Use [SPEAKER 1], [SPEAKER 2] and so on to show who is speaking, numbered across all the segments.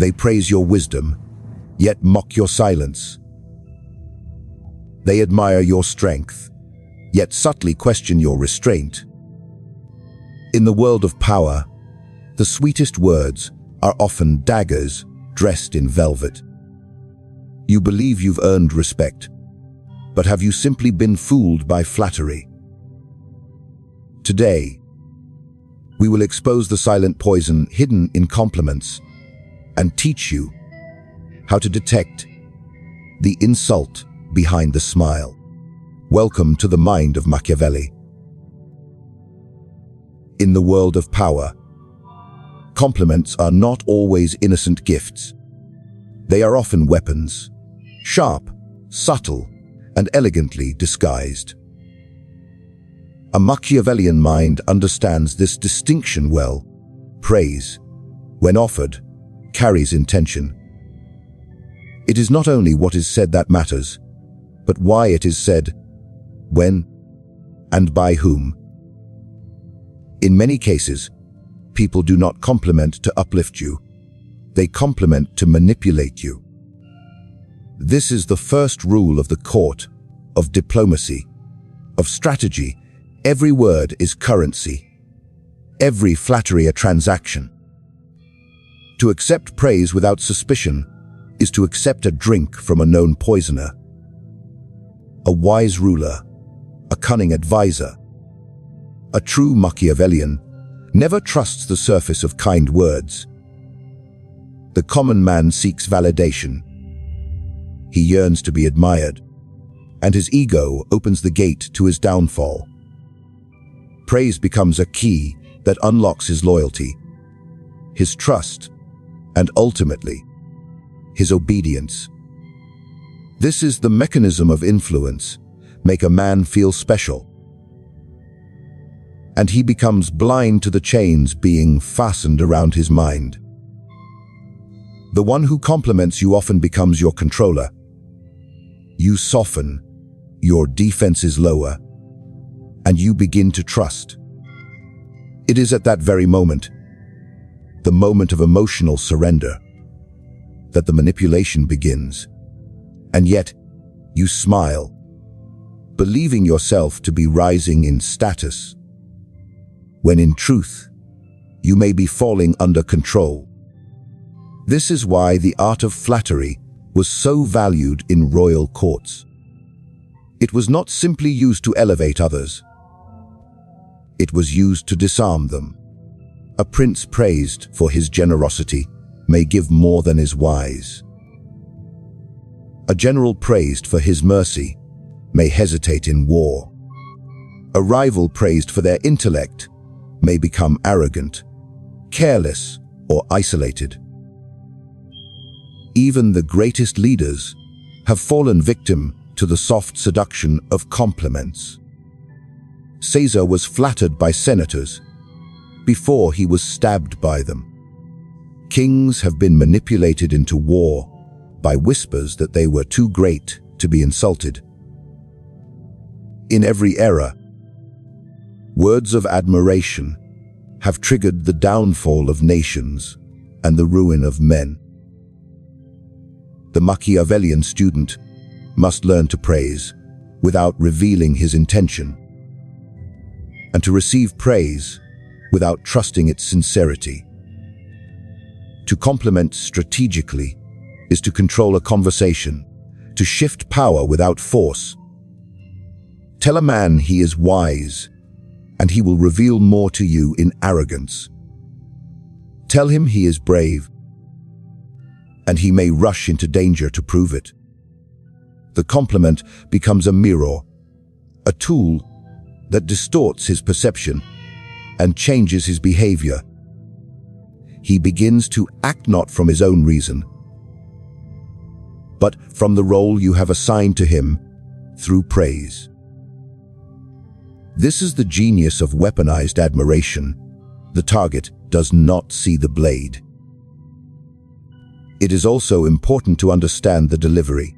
[SPEAKER 1] They praise your wisdom, yet mock your silence. They admire your strength, yet subtly question your restraint. In the world of power, the sweetest words are often daggers dressed in velvet. You believe you've earned respect, but have you simply been fooled by flattery? Today, we will expose the silent poison hidden in compliments and teach you how to detect the insult behind the smile. Welcome to the mind of Machiavelli. In the world of power, compliments are not always innocent gifts. They are often weapons, sharp, subtle, and elegantly disguised. A Machiavellian mind understands this distinction well. Praise, when offered, carries intention. It is not only what is said that matters, but why it is said, when, and by whom. In many cases, people do not compliment to uplift you. They compliment to manipulate you. This is the first rule of the court, of diplomacy, of strategy. Every word is currency. Every flattery a transaction. To accept praise without suspicion is to accept a drink from a known poisoner. A wise ruler, a cunning advisor, a true Machiavellian never trusts the surface of kind words. The common man seeks validation. He yearns to be admired, and his ego opens the gate to his downfall. Praise becomes a key that unlocks his loyalty, his trust, and ultimately, his obedience. This is the mechanism of influence. Make a man feel special, and he becomes blind to the chains being fastened around his mind. The one who compliments you often becomes your controller. You soften, your defenses lower, and you begin to trust. It is at that very moment, the moment of emotional surrender, that the manipulation begins. And yet, you smile, believing yourself to be rising in status, when in truth, you may be falling under control. This is why the art of flattery was so valued in royal courts. It was not simply used to elevate others. It was used to disarm them. A prince praised for his generosity may give more than is wise. A general praised for his mercy may hesitate in war. A rival praised for their intellect may become arrogant, careless, or isolated. Even the greatest leaders have fallen victim to the soft seduction of compliments. Caesar was flattered by senators before he was stabbed by them. Kings have been manipulated into war by whispers that they were too great to be insulted. In every era, words of admiration have triggered the downfall of nations and the ruin of men. The Machiavellian student must learn to praise without revealing his intention, and to receive praise without trusting its sincerity. To compliment strategically is to control a conversation, to shift power without force. Tell a man he is wise, and he will reveal more to you in arrogance. Tell him he is brave, and he may rush into danger to prove it. The compliment becomes a mirror, a tool that distorts his perception and changes his behavior. He begins to act not from his own reason, but from the role you have assigned to him through praise. This is the genius of weaponized admiration. The target does not see the blade. It is also important to understand the delivery.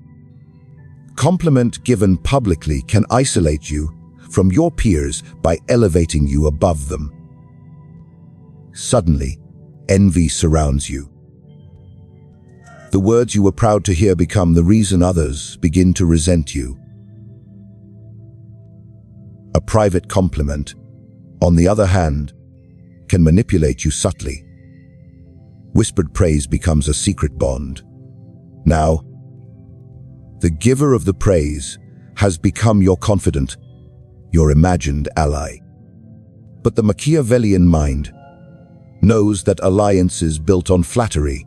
[SPEAKER 1] Compliment given publicly can isolate you from your peers by elevating you above them. Suddenly, envy surrounds you. The words you were proud to hear become the reason others begin to resent you. A private compliment, on the other hand, can manipulate you subtly. Whispered praise becomes a secret bond. Now, the giver of the praise has become your confidant, your imagined ally. But the Machiavellian mind knows that alliances built on flattery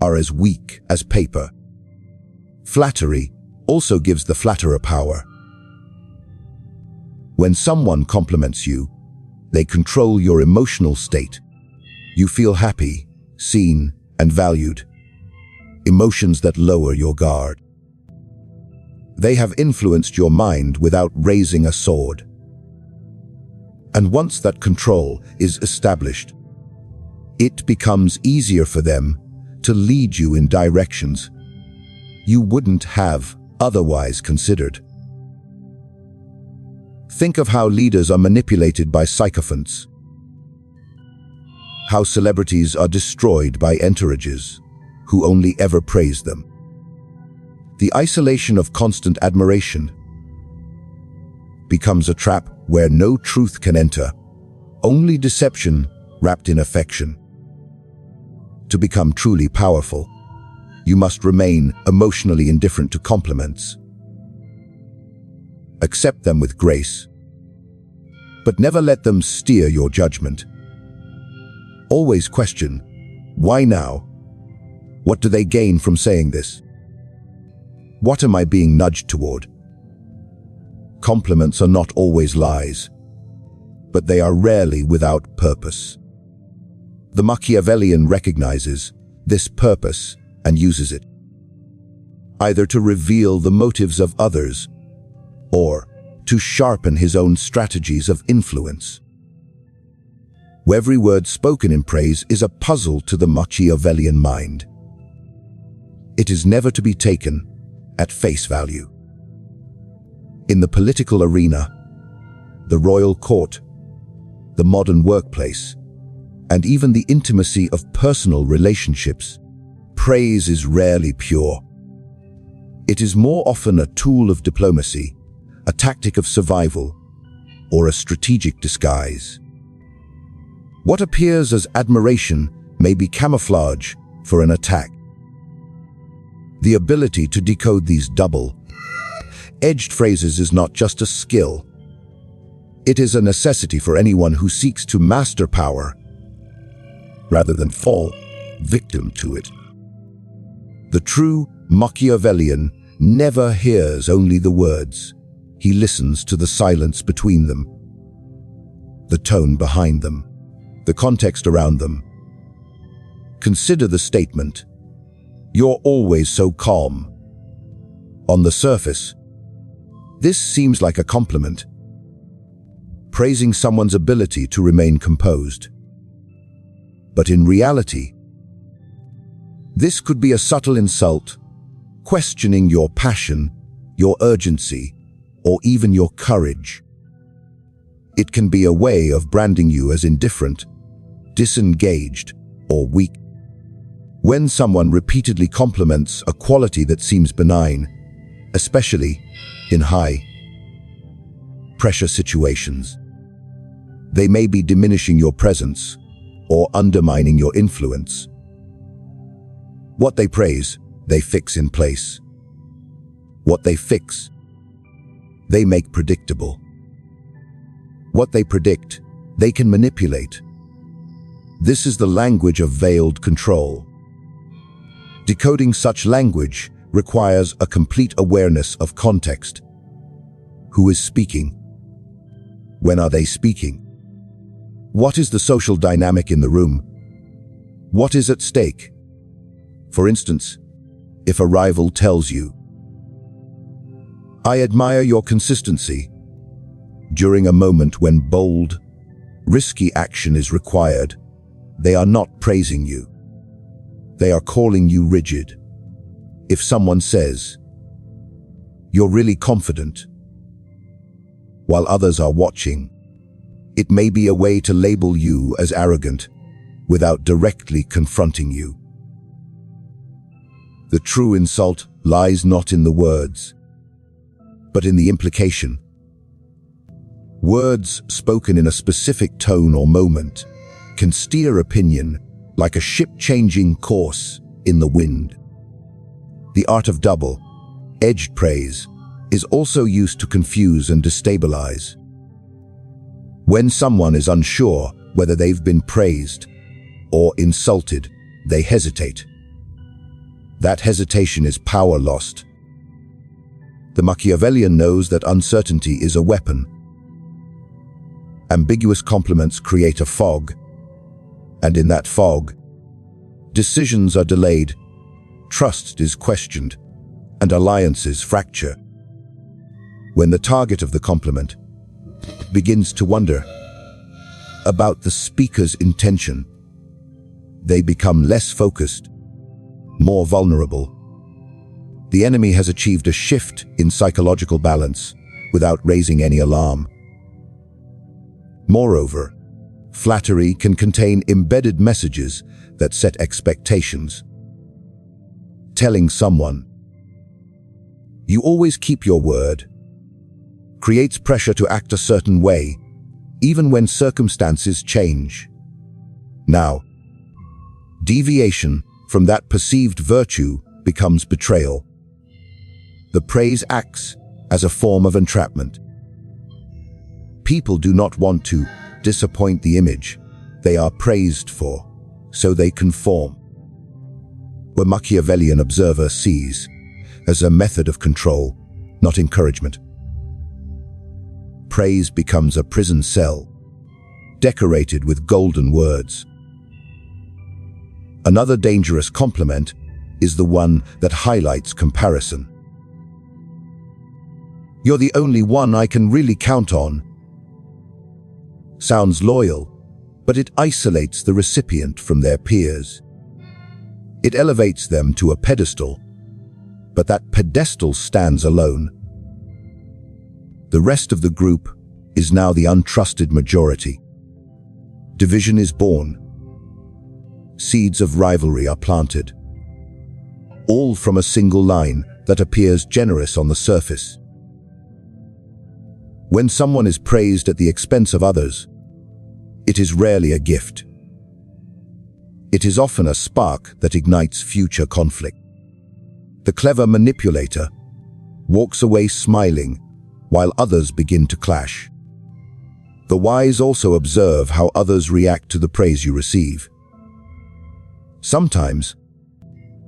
[SPEAKER 1] are as weak as paper. Flattery also gives the flatterer power. When someone compliments you, they control your emotional state. You feel happy, seen, and valued, emotions that lower your guard. They have influenced your mind without raising a sword. And once that control is established, it becomes easier for them to lead you in directions you wouldn't have otherwise considered. Think of how leaders are manipulated by sycophants, how celebrities are destroyed by entourages who only ever praise them. The isolation of constant admiration becomes a trap where no truth can enter, only deception wrapped in affection. To become truly powerful, you must remain emotionally indifferent to compliments. Accept them with grace, but never let them steer your judgment. Always question, why now? What do they gain from saying this? What am I being nudged toward? Compliments are not always lies, but they are rarely without purpose. The Machiavellian recognizes this purpose and uses it, either to reveal the motives of others or to sharpen his own strategies of influence. Every word spoken in praise is a puzzle to the Machiavellian mind. It is never to be taken at face value. In the political arena, the royal court, the modern workplace, and even the intimacy of personal relationships, praise is rarely pure. It is more often a tool of diplomacy, a tactic of survival, or a strategic disguise. What appears as admiration may be camouflage for an attack. The ability to decode these double-edged phrases is not just a skill. It is a necessity for anyone who seeks to master power rather than fall victim to it. The true Machiavellian never hears only the words. He listens to the silence between them, the tone behind them, the context around them. Consider the statement, "You're always so calm." On the surface, this seems like a compliment, praising someone's ability to remain composed. But in reality, this could be a subtle insult, questioning your passion, your urgency, or even your courage. It can be a way of branding you as indifferent, disengaged, or weak. When someone repeatedly compliments a quality that seems benign, especially in high-pressure situations, they may be diminishing your presence or undermining your influence. What they praise, they fix in place. What they fix, they make predictable. What they predict, they can manipulate. This is the language of veiled control. Decoding such language requires a complete awareness of context. Who is speaking? When are they speaking? What is the social dynamic in the room? What is at stake? For instance, if a rival tells you, "I admire your consistency," during a moment when bold, risky action is required, they are not praising you. They are calling you rigid. If someone says, "You're really confident," while others are watching, it may be a way to label you as arrogant without directly confronting you. The true insult lies not in the words, but in the implication. Words spoken in a specific tone or moment can steer opinion like a ship changing course in the wind. The art of double-edged praise is also used to confuse and destabilize. When someone is unsure whether they've been praised or insulted, they hesitate. That hesitation is power lost. The Machiavellian knows that uncertainty is a weapon. Ambiguous compliments create a fog, and in that fog, decisions are delayed, trust is questioned, and alliances fracture. When the target of the compliment begins to wonder about the speaker's intention, they become less focused, more vulnerable. The enemy has achieved a shift in psychological balance without raising any alarm. Moreover, flattery can contain embedded messages that set expectations. Telling someone, "You always keep your word," creates pressure to act a certain way, even when circumstances change. Now, deviation from that perceived virtue becomes betrayal. The praise acts as a form of entrapment. People do not want to disappoint the image they are praised for, so they conform. What Machiavellian observer sees as a method of control, not encouragement. Praise becomes a prison cell, decorated with golden words. Another dangerous compliment is the one that highlights comparison. "You're the only one I can really count on." Sounds loyal, but it isolates the recipient from their peers. It elevates them to a pedestal, but that pedestal stands alone. The rest of the group is now the untrusted majority. Division is born. Seeds of rivalry are planted, all from a single line that appears generous on the surface. When someone is praised at the expense of others, it is rarely a gift. It is often a spark that ignites future conflict. The clever manipulator walks away smiling while others begin to clash. The wise also observe how others react to the praise you receive. Sometimes,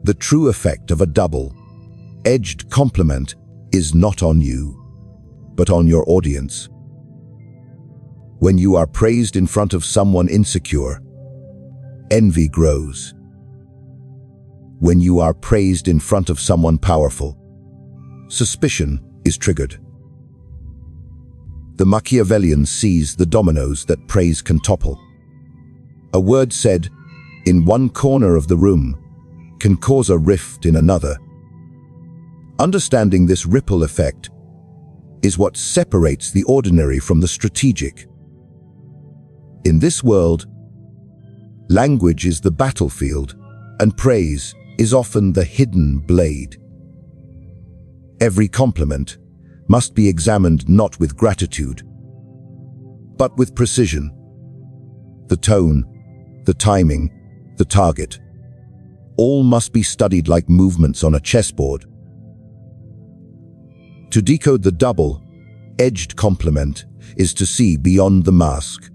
[SPEAKER 1] the true effect of a double-edged compliment is not on you, but on your audience. When you are praised in front of someone insecure, envy grows. When you are praised in front of someone powerful, suspicion is triggered. The Machiavellian sees the dominoes that praise can topple. A word said in one corner of the room can cause a rift in another. Understanding this ripple effect is what separates the ordinary from the strategic. In this world, language is the battlefield, and praise is often the hidden blade. Every compliment must be examined not with gratitude, but with precision. The tone, the timing, the target, all must be studied like movements on a chessboard. To decode the double-edged compliment is to see beyond the mask,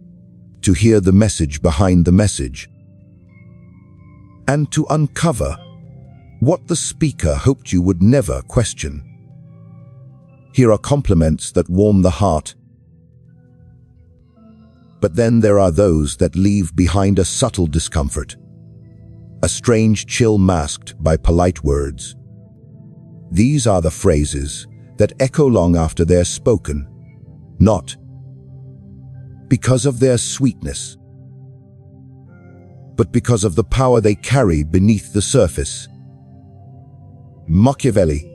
[SPEAKER 1] to hear the message behind the message, and to uncover what the speaker hoped you would never question. Here are compliments that warm the heart, but then there are those that leave behind a subtle discomfort, a strange chill masked by polite words. These are the phrases that echo long after they're spoken, not because of their sweetness, but because of the power they carry beneath the surface. Machiavelli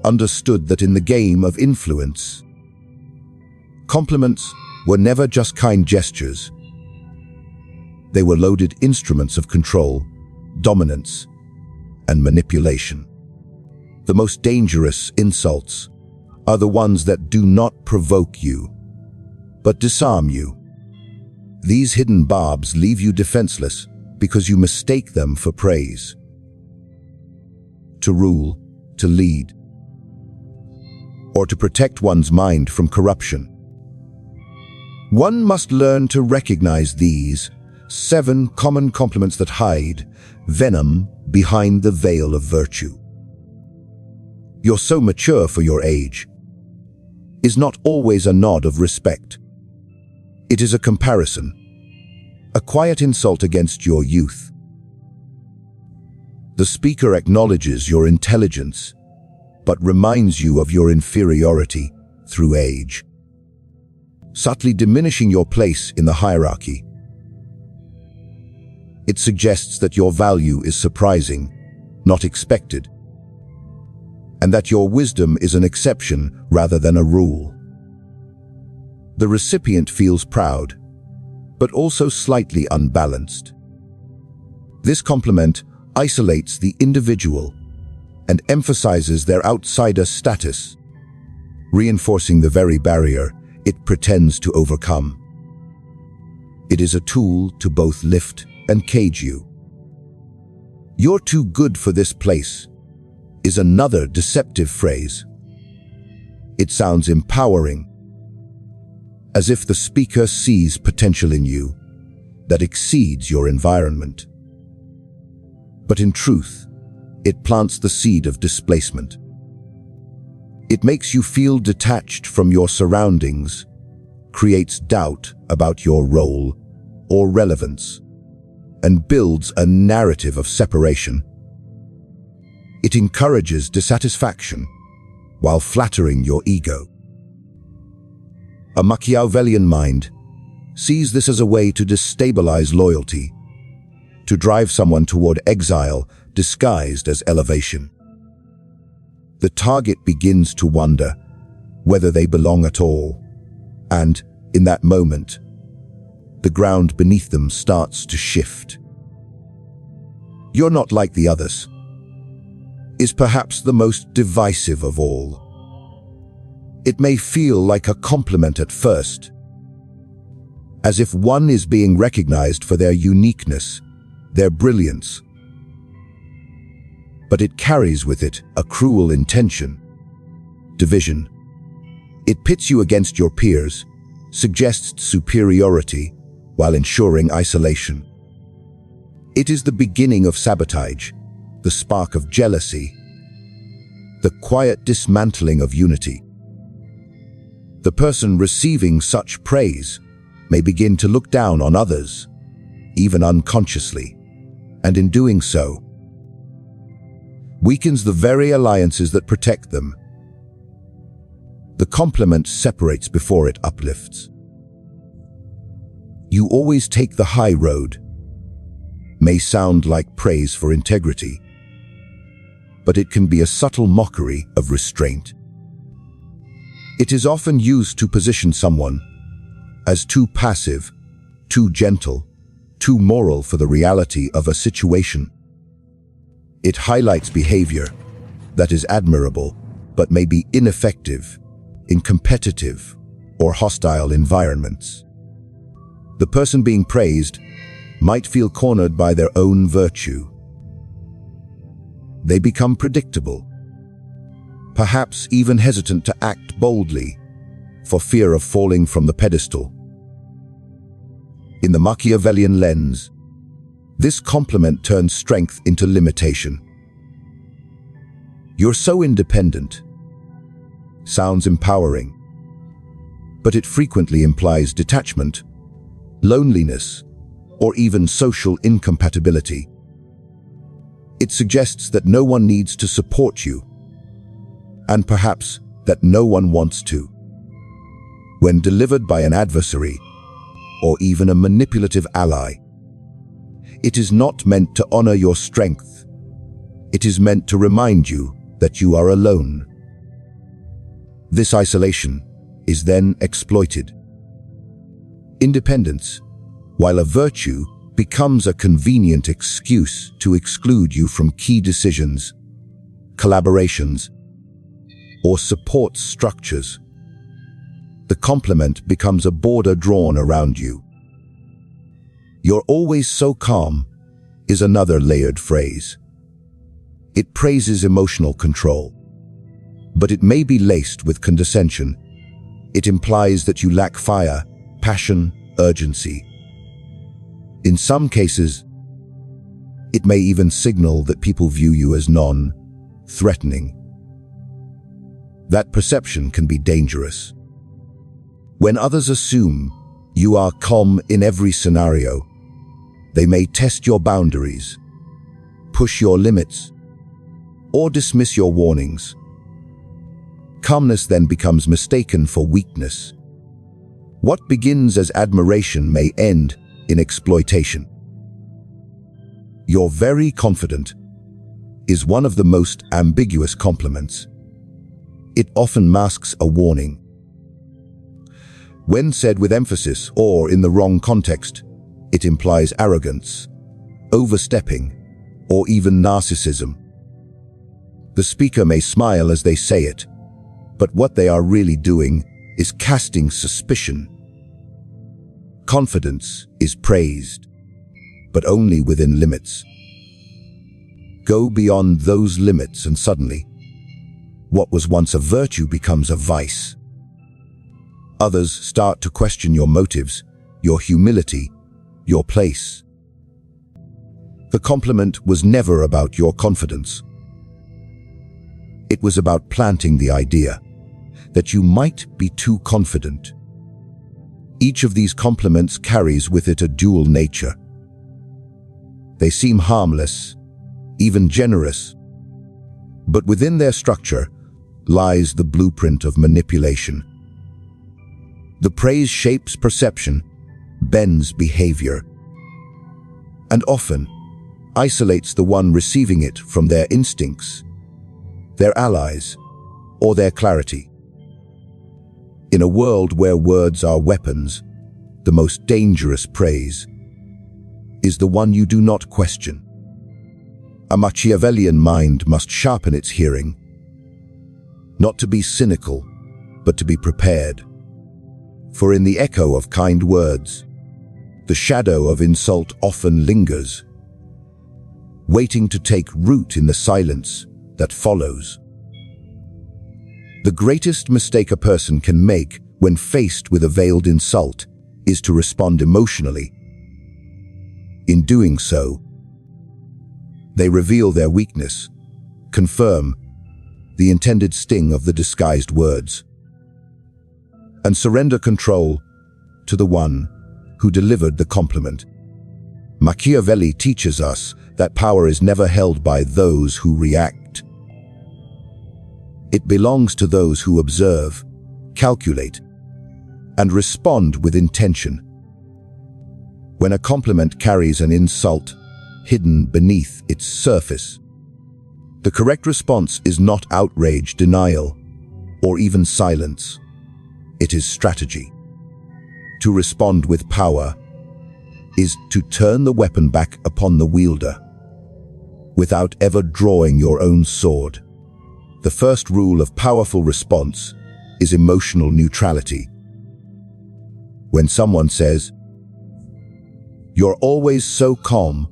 [SPEAKER 1] understood that in the game of influence, compliments were never just kind gestures. They were loaded instruments of control, dominance, and manipulation. The most dangerous insults are the ones that do not provoke you, but disarm you. These hidden barbs leave you defenseless because you mistake them for praise. To rule, to lead, or to protect one's mind from corruption. One must learn to recognize these 7 common compliments that hide venom behind the veil of virtue. "You're so mature for your age" is not always a nod of respect. It is a comparison, a quiet insult against your youth. The speaker acknowledges your intelligence, but reminds you of your inferiority through age, subtly diminishing your place in the hierarchy. It suggests that your value is surprising, not expected, and that your wisdom is an exception rather than a rule. The recipient feels proud, but also slightly unbalanced. This compliment isolates the individual and emphasizes their outsider status, reinforcing the very barrier it pretends to overcome. It is a tool to both lift and cage you. "You're too good for this place" is another deceptive phrase. It sounds empowering, as if the speaker sees potential in you that exceeds your environment. But in truth, it plants the seed of displacement. It makes you feel detached from your surroundings, creates doubt about your role or relevance, and builds a narrative of separation. It encourages dissatisfaction while flattering your ego. A Machiavellian mind sees this as a way to destabilize loyalty, to drive someone toward exile disguised as elevation. The target begins to wonder whether they belong at all, and, in that moment, the ground beneath them starts to shift. "You're not like the others" is perhaps the most divisive of all. It may feel like a compliment at first, as if one is being recognized for their uniqueness, their brilliance. But it carries with it a cruel intention: division. It pits you against your peers, suggests superiority while ensuring isolation. It is the beginning of sabotage, the spark of jealousy, the quiet dismantling of unity. The person receiving such praise may begin to look down on others, even unconsciously, and in doing so, weakens the very alliances that protect them. The compliment separates before it uplifts. "You always take the high road" may sound like praise for integrity, but it can be a subtle mockery of restraint. It is often used to position someone as too passive, too gentle, too moral for the reality of a situation. It highlights behavior that is admirable but may be ineffective in competitive or hostile environments. The person being praised might feel cornered by their own virtue. They become predictable, perhaps even hesitant to act boldly for fear of falling from the pedestal. In the Machiavellian lens, this compliment turns strength into limitation. "You're so independent" sounds empowering, but it frequently implies detachment, loneliness, or even social incompatibility. It suggests that no one needs to support you, and perhaps that no one wants to. When delivered by an adversary, or even a manipulative ally, it is not meant to honor your strength. It is meant to remind you that you are alone. This isolation is then exploited. Independence, while a virtue, becomes a convenient excuse to exclude you from key decisions, collaborations, or supports structures. The compliment becomes a border drawn around you. "You're always so calm" is another layered phrase. It praises emotional control, but it may be laced with condescension. It implies that you lack fire, passion, urgency. In some cases, it may even signal that people view you as non-threatening. That perception can be dangerous. When others assume you are calm in every scenario, they may test your boundaries, push your limits, or dismiss your warnings. Calmness then becomes mistaken for weakness. What begins as admiration may end in exploitation. "You're very confident" is one of the most ambiguous compliments. It often masks a warning. When said with emphasis or in the wrong context, it implies arrogance, overstepping, or even narcissism. The speaker may smile as they say it, but what they are really doing is casting suspicion. Confidence is praised, but only within limits. Go beyond those limits and suddenly, what was once a virtue becomes a vice. Others start to question your motives, your humility, your place. The compliment was never about your confidence. It was about planting the idea that you might be too confident. Each of these compliments carries with it a dual nature. They seem harmless, even generous, but within their structure lies the blueprint of manipulation. The praise shapes perception, bends behavior, and often isolates the one receiving it from their instincts, their allies, or their clarity. In a world where words are weapons, the most dangerous praise is the one you do not question. A Machiavellian mind must sharpen its hearing, not to be cynical, but to be prepared. For in the echo of kind words, the shadow of insult often lingers, waiting to take root in the silence that follows. The greatest mistake a person can make when faced with a veiled insult is to respond emotionally. In doing so, they reveal their weakness, confirm the intended sting of the disguised words, and surrender control to the one who delivered the compliment. Machiavelli teaches us that power is never held by those who react. It belongs to those who observe, calculate, and respond with intention. When a compliment carries an insult hidden beneath its surface, the correct response is not outrage, denial, or even silence. It is strategy. To respond with power is to turn the weapon back upon the wielder, without ever drawing your own sword. The first rule of powerful response is emotional neutrality. When someone says, "You're always so calm,"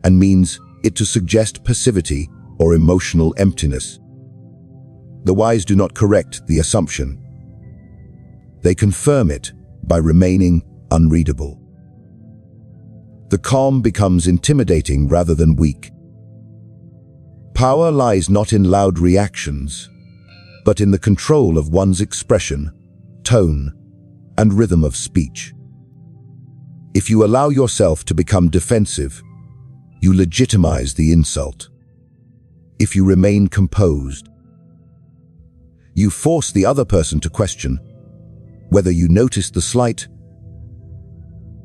[SPEAKER 1] and means it to suggest passivity or emotional emptiness, the wise do not correct the assumption. They confirm it by remaining unreadable. The calm becomes intimidating rather than weak. Power lies not in loud reactions, but in the control of one's expression, tone, and rhythm of speech. If you allow yourself to become defensive, you legitimize the insult. If you remain composed, you force the other person to question whether you noticed the slight,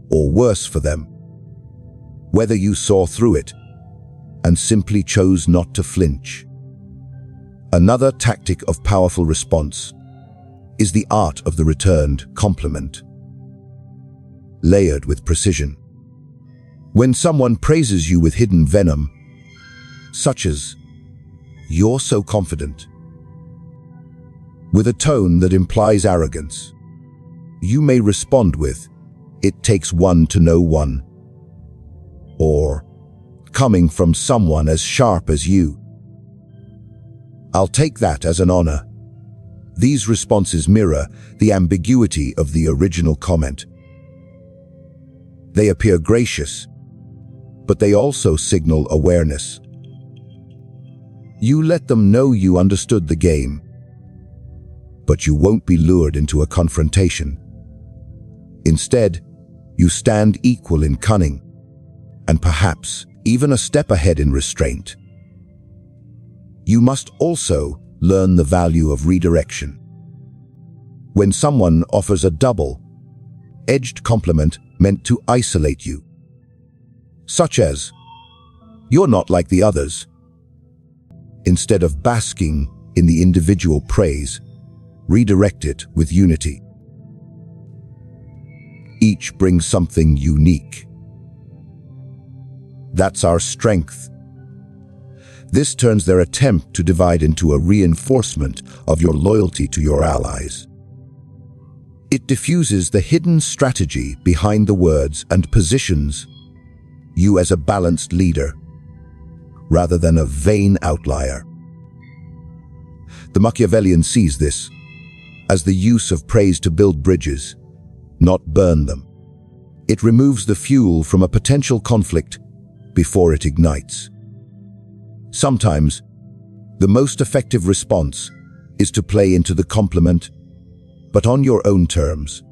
[SPEAKER 1] or worse for them, whether you saw through it and simply chose not to flinch. Another tactic of powerful response is the art of the returned compliment, layered with precision. When someone praises you with hidden venom, such as, "You're so confident," with a tone that implies arrogance. You may respond with, "It takes one to know one," or "Coming from someone as sharp as you, I'll take that as an honor." These responses mirror the ambiguity of the original comment. They appear gracious, but they also signal awareness. You let them know you understood the game, but you won't be lured into a confrontation. Instead, you stand equal in cunning, and perhaps even a step ahead in restraint. You must also learn the value of redirection. When someone offers a double-edged compliment meant to isolate you, such as, "You're not like the others," instead of basking in the individual praise, redirect it with unity. Each brings something unique. That's our strength. This turns their attempt to divide into a reinforcement of your loyalty to your allies. It diffuses the hidden strategy behind the words and positions you as a balanced leader, rather than a vain outlier. The Machiavellian sees this as the use of praise to build bridges, not burn them. It removes the fuel from a potential conflict before it ignites. Sometimes, the most effective response is to play into the compliment, but on your own terms.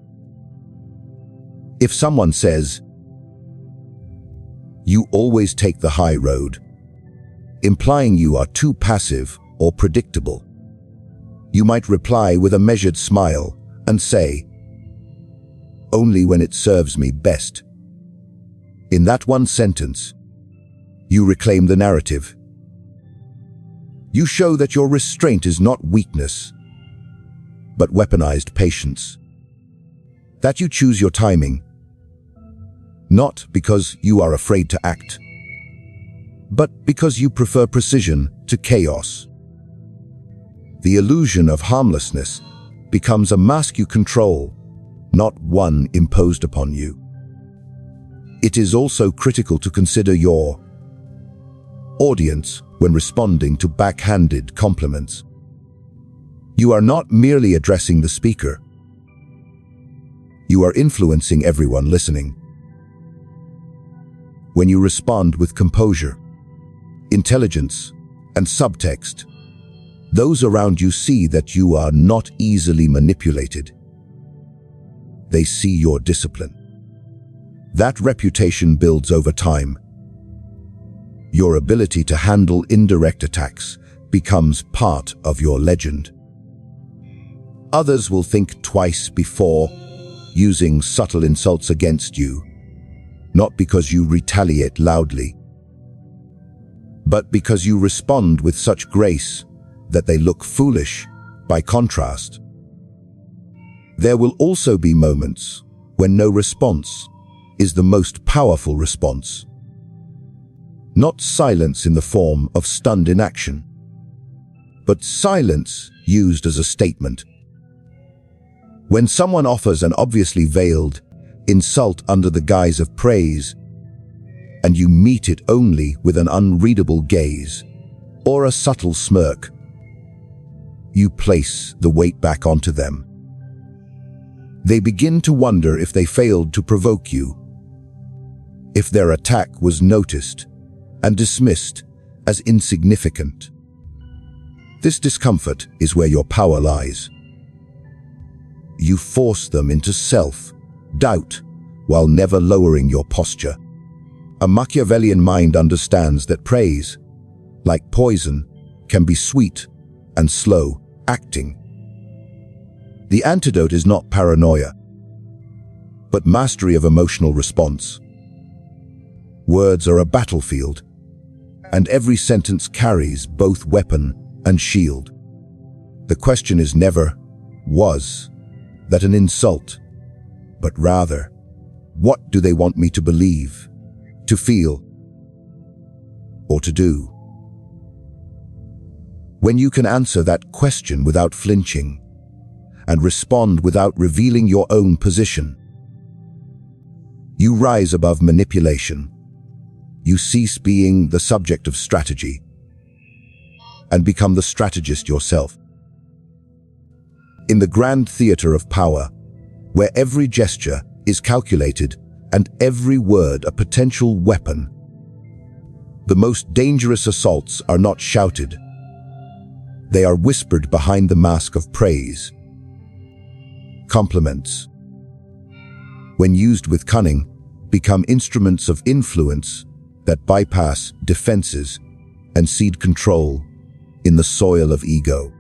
[SPEAKER 1] If someone says, "You always take the high road," implying you are too passive or predictable, you might reply with a measured smile and say, "Only when it serves me best." In that one sentence, you reclaim the narrative. You show that your restraint is not weakness, but weaponized patience. That you choose your timing, not because you are afraid to act, but because you prefer precision to chaos. The illusion of harmlessness becomes a mask you control, not one imposed upon you. It is also critical to consider your audience when responding to backhanded compliments. You are not merely addressing the speaker. You are influencing everyone listening. When you respond with composure, intelligence, and subtext, those around you see that you are not easily manipulated. They see your discipline. That reputation builds over time. Your ability to handle indirect attacks becomes part of your legend. Others will think twice before using subtle insults against you, not because you retaliate loudly, but because you respond with such grace that they look foolish by contrast. There will also be moments when no response is the most powerful response. Not silence in the form of stunned inaction, but silence used as a statement. When someone offers an obviously veiled insult under the guise of praise, and you meet it only with an unreadable gaze or a subtle smirk, you place the weight back onto them. They begin to wonder if they failed to provoke you, if their attack was noticed and dismissed as insignificant. This discomfort is where your power lies. You force them into self-doubt while never lowering your posture. A Machiavellian mind understands that praise, like poison, can be sweet and slow acting. The antidote is not paranoia, but mastery of emotional response. Words are a battlefield, and every sentence carries both weapon and shield. The question is never, was that an insult, but rather, what do they want me to believe, to feel, or to do? When you can answer that question without flinching and respond without revealing your own position, you rise above manipulation. You cease being the subject of strategy and become the strategist yourself. In the grand theater of power, where every gesture is calculated and every word a potential weapon, the most dangerous assaults are not shouted. They are whispered behind the mask of praise. Compliments, when used with cunning, become instruments of influence that bypass defenses and seed control in the soil of ego.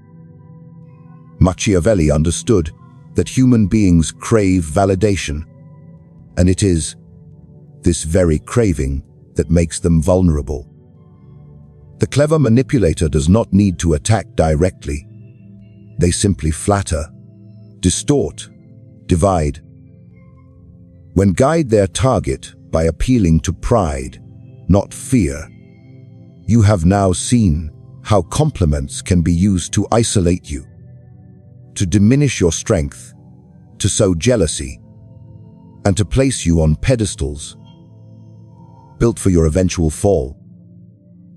[SPEAKER 1] Machiavelli understood that human beings crave validation, and it is this very craving that makes them vulnerable. The clever manipulator does not need to attack directly. They simply flatter, distort, divide. When guide their target by appealing to pride, not fear, you have now seen how compliments can be used to isolate you, to diminish your strength, to sow jealousy, and to place you on pedestals built for your eventual fall.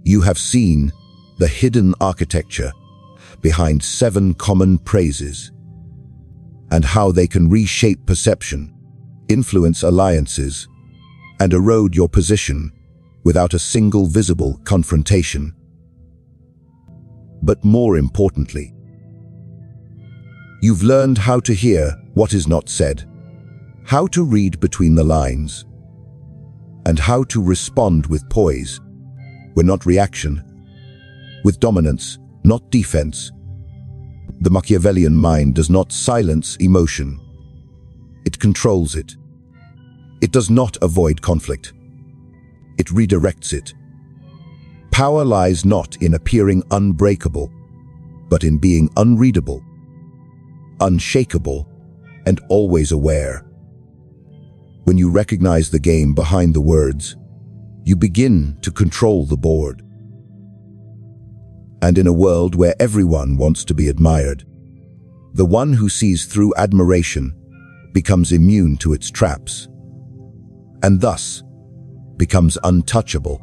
[SPEAKER 1] You have seen the hidden architecture behind 7 common praises and how they can reshape perception, influence alliances, and erode your position without a single visible confrontation. But more importantly, you've learned how to hear what is not said, how to read between the lines, and how to respond with poise, when not reaction, with dominance, not defense. The Machiavellian mind does not silence emotion. It controls it. It does not avoid conflict. It redirects it. Power lies not in appearing unbreakable, but in being unreadable, unshakable, and always aware. When you recognize the game behind the words, you begin to control the board. And in a world where everyone wants to be admired, the one who sees through admiration becomes immune to its traps, and thus becomes untouchable.